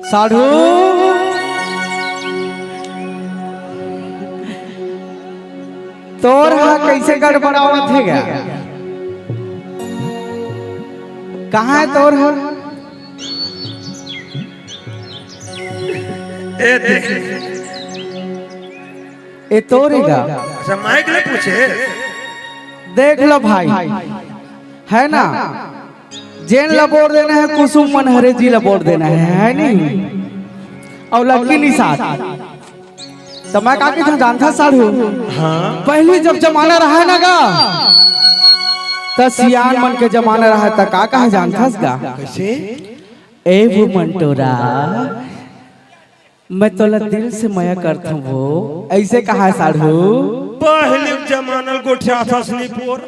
साधु तोर हा कैसे गड़बड़ावत है क्या? कहाँ है तोर हा? ए तोरेगा? अच्छा माइक ले पूछे। देख लो भाई, है ना? जेन लबोड़ देना है कुसुम मनहरे जी लबोड़ देना है नहीं? और लड़की निषाद तो मैं का था जानता साधु। हाँ पहले जब जमाना रहा है ना गा तो सियान मन के जमाना रहा था का कहा जानता गा? कैसे? ए वो मंटोरा मैं तोला दिल से माया करता हूँ वो ऐसे कहा साधु। पहले जमानल गोठिया था स्नीपुर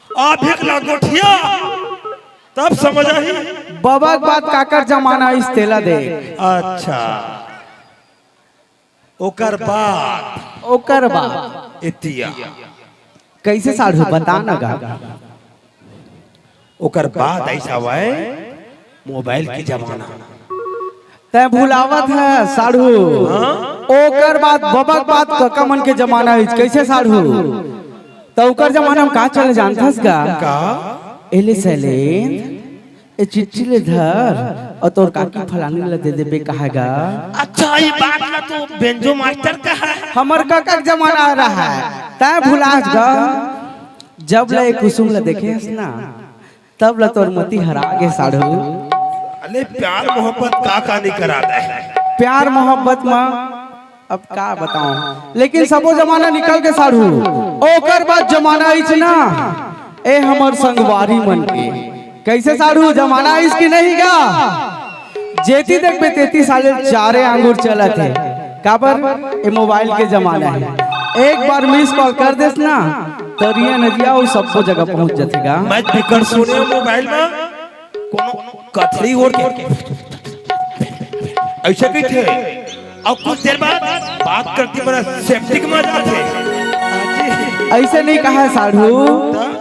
आप भिकला गोठिया तब समझ आई। बाबा बात काकर जमाना इस तेला दे। अच्छा ओकर बाद इतिया कैसे साधु बता ना गा? ओकर बाद ऐसा हुआ मोबाइल की जमाना तय भूलावत है साधु। ओकर बाद बाबा बात कका मन के जमाना है कैसे साधु? तो ओकर जमाना में का चले जानथस गा? का एले सैले ए चिट्ठी ले धर और तोर काकी फलानी ले दे देबे कहेगा। अच्छा ये बात ना तो बेंजो मास्टर का है। हमर काका के जमाना आ रहा है तय भूलास गा। जब ले कुसुम ले देखेस ना तब ले तोर मती हरा के साधु। अरे प्यार मोहब्बत का नहीं कराता है। प्यार मोहब्बत में अब का बताऊं लेकिन सबो जमाना निकल के साधु। ओकर बाद जमाना इच ना ए हमर संगवारी मन के कैसे साधु जमाना इसकी नहीं गा। जेती देख पे 33 साल चारे आंगूर चला थे काबर ए मोबाइल के जमाना है। एक बार मिस कॉल कर देस ना तरिया नदिया वो सबको जगह पहुंच जातेगा। मैं टिकट सुने मोबाइल में कोनो कथड़ी ओढ़ के ऐसे भी थे और कुछ देर बाद बात करती बड़ा सेप्टिक में जाते। ऐसे नहीं कहा साधु।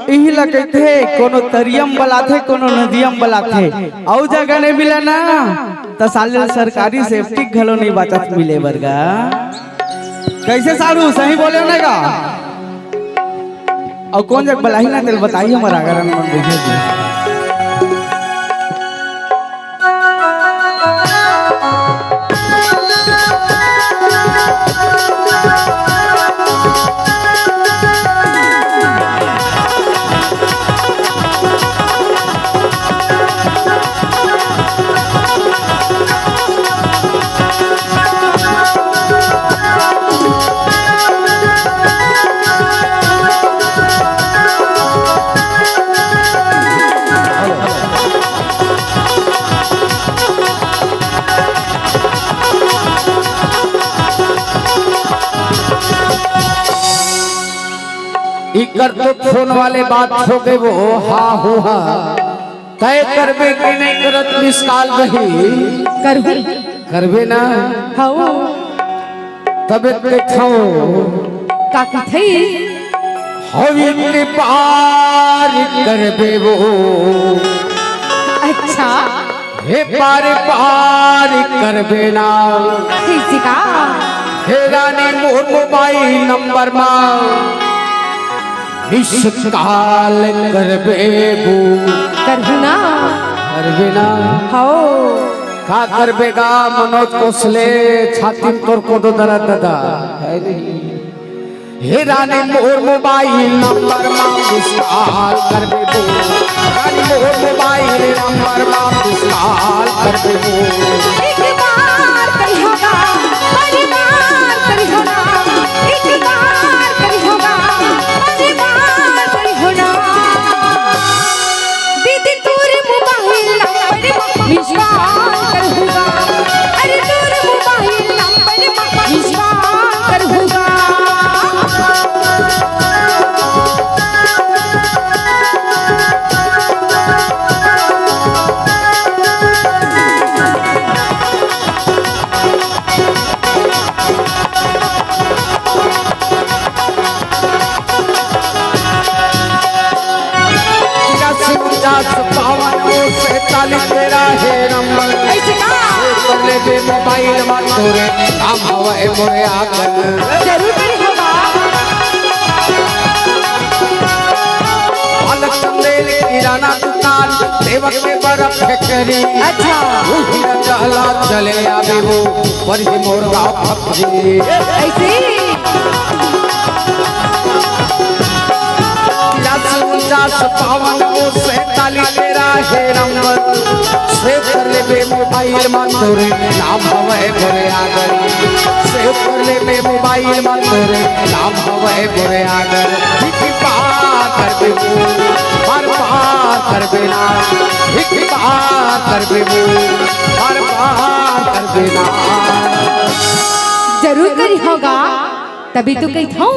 यही लगे थे कोनो तरियम बलाथे कोनो नदियम बलाथे और जगह नहीं मिला ना तो साले सरकारी सेफ्टी घलो नहीं बचत मिले वर्गा। कैसे साधु सही बोले ना गा? और कौन जग बलाई ना तेल बताइए हमारा अगर मन बुझे। इकर तो फोन वाले बात हो गए वो हाँ हो हाँ तय करबे के नहीं करत निष्काल रही करबे ना हाओ तबे देखाओ का कथई हवी के पार करबे वो। अच्छा हे पार करबे ना कैसे का? हे रानी मोर मोबाइल नंबर मां निष्काल करबे वो। करबू ना हाओ का करबेगा मनोज कोसले छाती तोर को दो दर्द दादा है नहीं। हे रानी मोर मोबाइल नंबर मां निष्काल करबे वो। रानी मोर मोबाइल नंबर मां निष्काल करबे वो। एक बार करी होगा बड़ी बार करी होगा एक बार करी होगा बड़ी बार करी होगा। दीदी तोरे मोबाइल नंबर विश्वास कर होगा। अरे तोरे मोबाइल नंबर विश्वास कर होगा। ले बे मोबाइल में तोरे नाम हवे मोरे आंगन जरूर करी होगा अलग चंदेल किराना दुकान सेवक में बर्फ फेंकरी अच्छा वही चला चले आवे वो पर ही मोर गाँव फकरी ऐसे 49 तेरा है नंबर सेव कर ले बे मोबाइल में तोरे नाम हवे मोरे आंगन सेव कर ले बे मोबाइल में तोरे नाम हवे मोरे आंगन हिक पार कर बे हर पार कर बेना हिक पार कर बे हर पार कर बेना जरूर करी होगा तभी तो कही था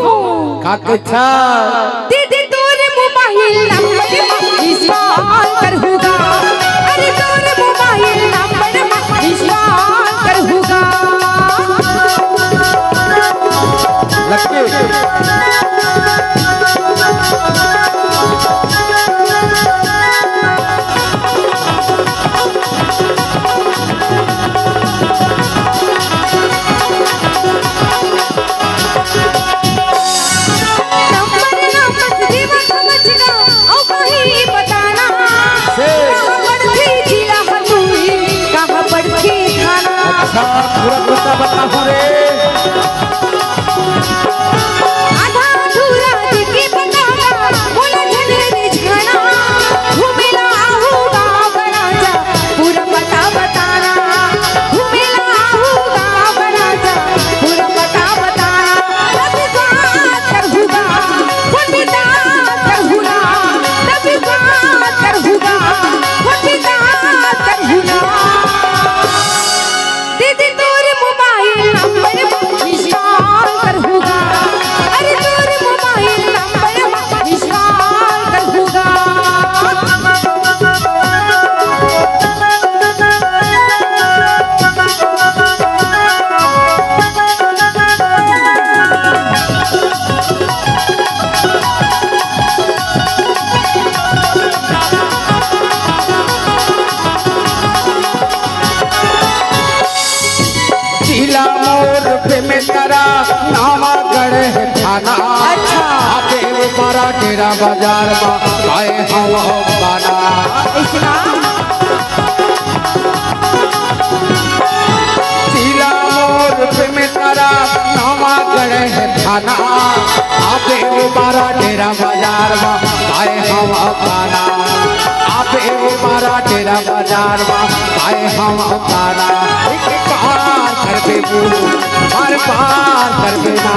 का कथा दीदी तोरे मोबाइल नंबर विश्वास कर होगा अरे तोरे मोबाइल नंबर विश्वास कर होगा लक्की पूरा बता बता हो रे आधा अधूरा दिखी बताना बोला झगड़े झगड़ा घूमेला होगा बड़ा जा पूरा बता बताना घूमेला होगा बड़ा जा पूरा बता बताना तभी बात कर होगा कोई बात कर होगा तभी बात कर होगा कोई बात कर होगा दीदी तोरे मोबाइल नंबर विश्वास कर होगा अरे तोरे मोबाइल नंबर विश्वास कर होगा जिला मोर पे में तेरा नामा गढ़ है थाना अच्छा आगे ऊपरा तेरा बाजार में आए हम बाना ऐसा जिला मोर पे में तेरा नामा गढ़ है थाना आगे ऊपरा तेरा बाजार में आए हम बाना आगे ऊपरा तेरा बाजार में आए हम बाना एक पार कर बे हर पार कर बेना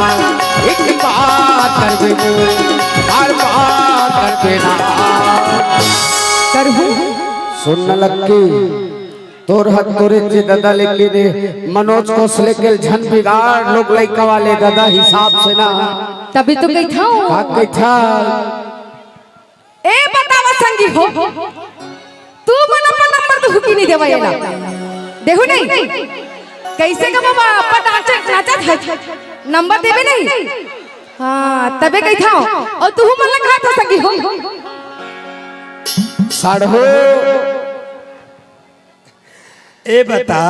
एक पार कर बे हर पार कर बेना कर हूँ सुन लक्की तोर हद तोरे जे दादा लेके दे मनोज को लेके झन बिगाड़ लोग लइका वाले दादा हिसाब से ना तभी तो कही था का कथा ए बतावा संगी हो तू मन अपन नंबर तो हुकी नहीं देवा येला देखो नहीं कैसे का बाबा पटाचा नाचा था नंबर देबे नहीं हां तबे कही था और तू मन लगा था संगी हो साढ़ो ए बता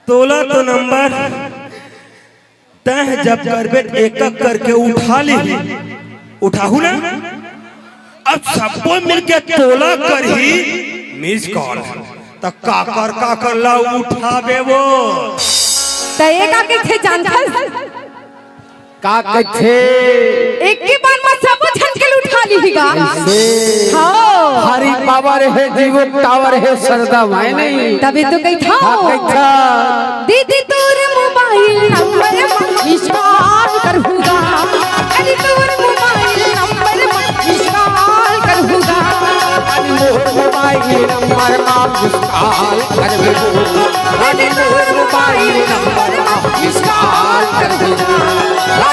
तोला तो नंबर तह जब करबे एक एक करके उठा ली उठाहू ना अब सबको मिलके तोला करही मिस कॉल त काकर ला उठाबे वो त एक आके थे जानता का कथे एक ही बार में सब झटके उठा लीगा हां हरी पावर है जीव टावर है सरदा भाई नहीं तभी तो कही था का कथा दीदी तोरे मोबाइल नंबर विश्वास कर होगा अरे तोरे मोबाइल नंबर विश्वास कर होगा मोर मोबाइल नंबर आप विस्तार कर बेबो अरे तोरे मोबाइल नंबर विश्वास कर होगा